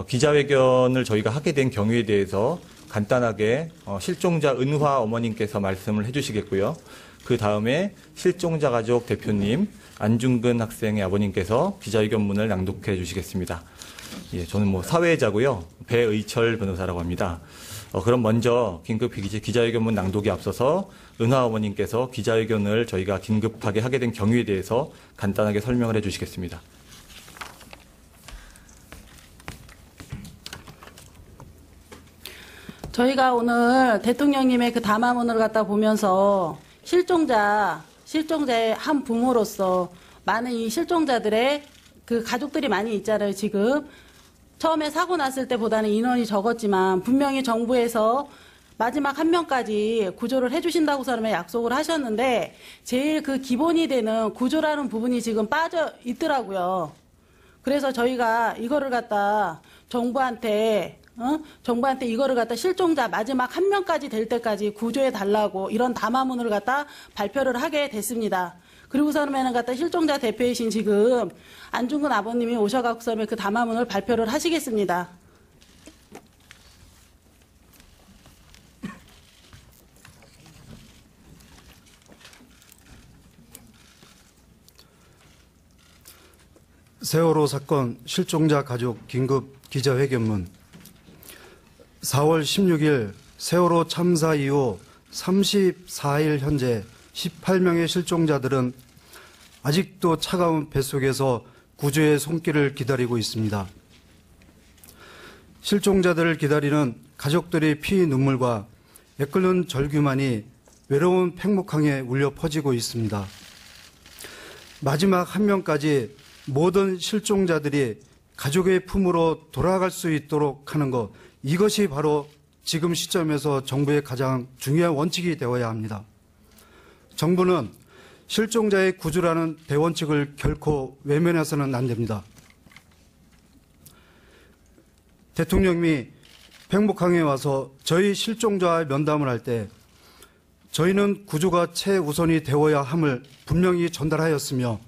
기자회견을 저희가 하게 된 경위에 대해서 간단하게 실종자 은화 어머님께서 말씀을 해주시겠고요. 그 다음에 실종자 가족 대표님 안중근 학생의 아버님께서 기자회견문을 낭독해 주시겠습니다. 예, 저는 사회자고요. 배의철 변호사라고 합니다. 그럼 먼저 긴급 기자회견문 낭독에 앞서서 은화 어머님께서 기자회견을 저희가 긴급하게 하게 된 경위에 대해서 간단하게 설명을 해주시겠습니다. 저희가 오늘 대통령님의 그 담화문을 갖다 보면서 실종자의 한 부모로서 많은 이 실종자들의 그 가족들이 많이 있잖아요, 지금. 처음에 사고 났을 때보다는 인원이 적었지만 분명히 정부에서 마지막 한 명까지 구조를 해주신다고서는 약속을 하셨는데 제일 그 기본이 되는 구조라는 부분이 지금 빠져 있더라고요. 그래서 저희가 이거를 갖다 정부한테 이거를 갖다 실종자 마지막 한 명까지 될 때까지 구조해 달라고 이런 담화문을 갖다 발표를 하게 됐습니다. 그리고서는 갖다 실종자 대표이신 지금 안중근 아버님이 오셔갖고서 그 담화문을 발표를 하시겠습니다. 세월호 사건 실종자 가족 긴급 기자회견문. 4월 16일 세월호 참사 이후 34일 현재 18명의 실종자들은 아직도 차가운 뱃속에서 구조의 손길을 기다리고 있습니다. 실종자들을 기다리는 가족들의 피 눈물과 애끓는 절규만이 외로운 팽목항에 울려 퍼지고 있습니다. 마지막 한 명까지 모든 실종자들이 가족의 품으로 돌아갈 수 있도록 하는 것, 이것이 바로 지금 시점에서 정부의 가장 중요한 원칙이 되어야 합니다. 정부는 실종자의 구조라는 대원칙을 결코 외면해서는 안 됩니다. 대통령님이 팽목항에 와서 저희 실종자와 면담을 할 때 저희는 구조가 최우선이 되어야 함을 분명히 전달하였으며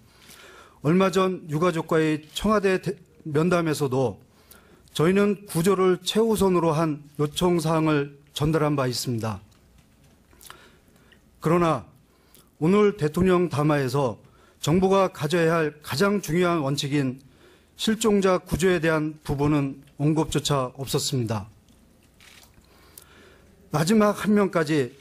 얼마 전 유가족과의 청와대 면담에서도 저희는 구조를 최우선으로 한 요청사항을 전달한 바 있습니다. 그러나 오늘 대통령 담화에서 정부가 가져야 할 가장 중요한 원칙인 실종자 구조에 대한 부분은 언급조차 없었습니다. 마지막 한 명까지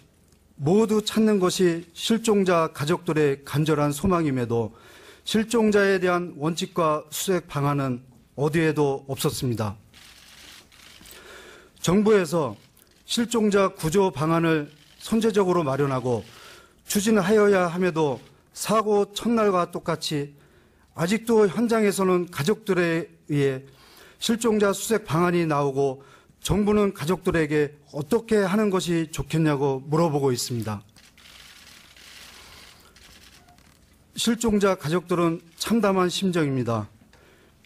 모두 찾는 것이 실종자 가족들의 간절한 소망임에도 실종자에 대한 원칙과 수색 방안은 어디에도 없었습니다. 정부에서 실종자 구조 방안을 선제적으로 마련하고 추진하여야 함에도 사고 첫날과 똑같이 아직도 현장에서는 가족들에 의해 실종자 수색 방안이 나오고 정부는 가족들에게 어떻게 하는 것이 좋겠냐고 물어보고 있습니다. 실종자 가족들은 참담한 심정입니다.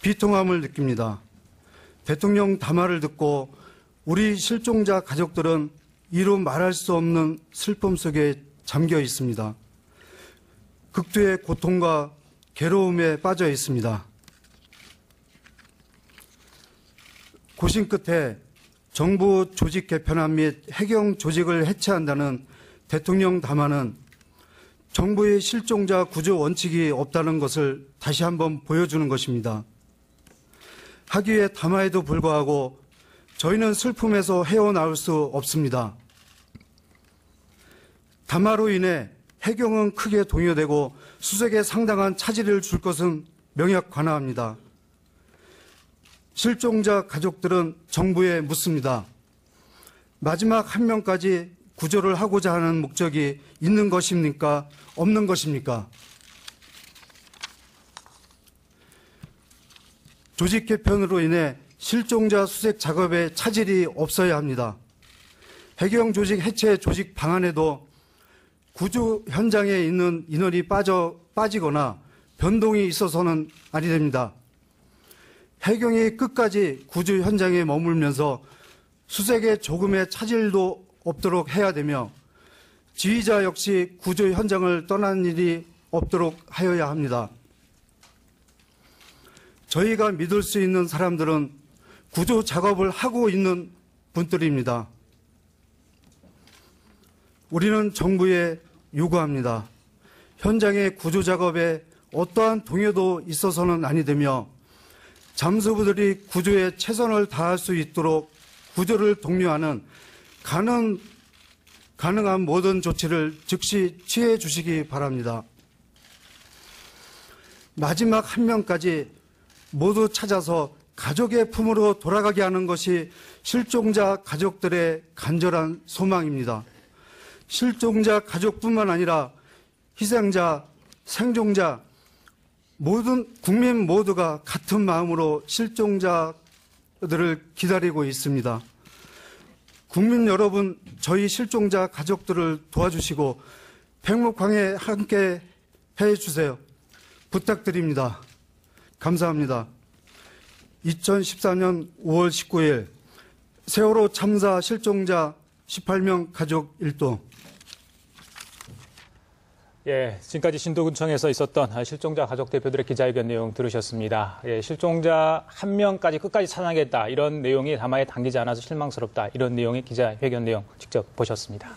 비통함을 느낍니다. 대통령 담화를 듣고 우리 실종자 가족들은 이루 말할 수 없는 슬픔 속에 잠겨 있습니다. 극도의 고통과 괴로움에 빠져 있습니다. 고심 끝에 정부 조직 개편안 및 해경 조직을 해체한다는 대통령 담화는 정부의 실종자 구조 원칙이 없다는 것을 다시 한번 보여주는 것입니다. 하기에 담화에도 불구하고 저희는 슬픔에서 헤어나올 수 없습니다. 담화로 인해 해경은 크게 동요되고 수색에 상당한 차질을 줄 것은 명약관화합니다. 실종자 가족들은 정부에 묻습니다. 마지막 한 명까지 구조를 하고자 하는 목적이 있는 것입니까? 없는 것입니까? 조직 개편으로 인해 실종자 수색 작업에 차질이 없어야 합니다. 해경 조직 해체 조직 방안에도 구조 현장에 있는 인원이 빠지거나 변동이 있어서는 아니 됩니다. 해경이 끝까지 구조 현장에 머물면서 수색에 조금의 차질도 없도록 해야 되며 지휘자 역시 구조 현장을 떠나는 일이 없도록 하여야 합니다. 저희가 믿을 수 있는 사람들은 구조 작업을 하고 있는 분들입니다. 우리는 정부에 요구합니다. 현장의 구조 작업에 어떠한 동요도 있어서는 아니 되며 잠수부들이 구조에 최선을 다할 수 있도록 구조를 독려하는 가능한 모든 조치를 즉시 취해 주시기 바랍니다. 마지막 한 명까지 모두 찾아서 가족의 품으로 돌아가게 하는 것이 실종자 가족들의 간절한 소망입니다. 실종자 가족뿐만 아니라 희생자, 생존자, 모든 국민 모두가 같은 마음으로 실종자들을 기다리고 있습니다. 국민 여러분, 저희 실종자 가족들을 도와주시고 백목항에 함께 해주세요. 부탁드립니다. 감사합니다. 2014년 5월 19일 세월호 참사 실종자 18명 가족 일동. 예, 지금까지 신도군청에서 있었던 실종자 가족 대표들의 기자회견 내용 들으셨습니다. 예, 실종자 한 명까지 끝까지 찾아내겠다 이런 내용이 담화에 담기지 않아서 실망스럽다 이런 내용의 기자회견 내용 직접 보셨습니다.